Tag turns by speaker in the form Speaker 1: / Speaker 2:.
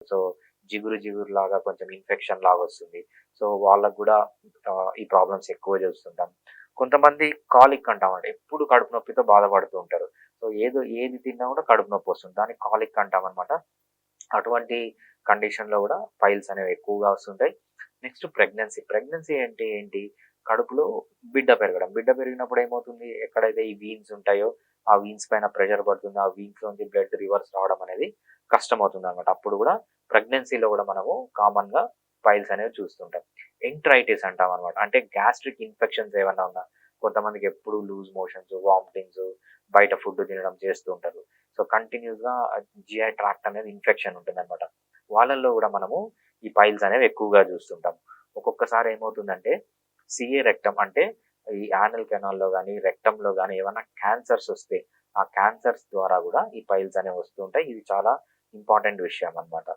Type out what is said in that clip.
Speaker 1: So, జిగురు జిగురు లాగా కొంచెం ఇన్ఫెక్షన్ లాగా వస్తుంది. సో, వాళ్ళకి గూడా ఈ ప్రాబ్లమ్స్ ఎక్కువ చూస్తుంటాం. కొంతమంది కాలిక్ అంటామండి. ఎప్పుడు కడుపు నొప్పితో బాధపడుతూ ఉంటారు. సో, ఏది తిన్నా కూడా కడుపు నొప్పొస్తుంది. దాన్ని కాలిక్ అంటామనమాట. అటువంటి కండిషన్‌లో గూడా పైల్స్ అనేవి ఎక్కువగా వస్తుంటాయి. Next pregnancy. ప్రెగ్నెన్సీ అంటే ఏంటి? కడుపులో బిడ్డ పెరగడం. బిడ్డ పెరిగినప్పుడు ఏమవుతుంది? ఎక్కడైతే ఈ వీన్స్ ఉంటాయో, ఆ వీన్స్ పైన ప్రెషర్ పడుతుంది. ఆ వీన్స్‌లోంచి బ్లడ్ రివర్స్ రావడం అనేది కష్టమవుతుందనమాట. అప్పుడు గూడా ప్రెగ్నెన్సీలో గూడా మనము కామన్‌గా పైల్స్ అనేవి చూస్తుంటాం. ఎంటరైటిస్ అంటామనమాట. అంటే గ్యాస్ట్రిక్ ఇన్ఫెక్షన్స్ ఏవన్నా ఉన్నా, కొంతమందికి ఎప్పుడు లూజ్ మోషన్స్, వామిటింగ్స్, బయట ఫుడ్ తినడం చేస్తూ ఉంటారు. సో, కంటిన్యూస్‌గా జిఐ ట్రాక్ట్ అనేది ఇన్ఫెక్షన్ ఉంటుందనమాట. వాళ్ళల్లో గూడా మనము ఈ పైల్స్ అనేవి ఎక్కువగా చూస్తుంటాం. ఒక్కొక్కసారి ఏమవుతుందంటే సీఏ రెక్టమ్ అంటే ఈ యానల్ కెనాల్‌లో గాని, రెక్టమ్‌లో గాని ఏవన్నా క్యాన్సర్స్ వస్తే, ఆ క్యాన్సర్స్ ద్వారా గూడా ఈ పైల్స్ అనేవి వస్తూ ఉంటాయి. ఇది చాలా ఇంపార్టెంట్ విషయం అన్నమాట.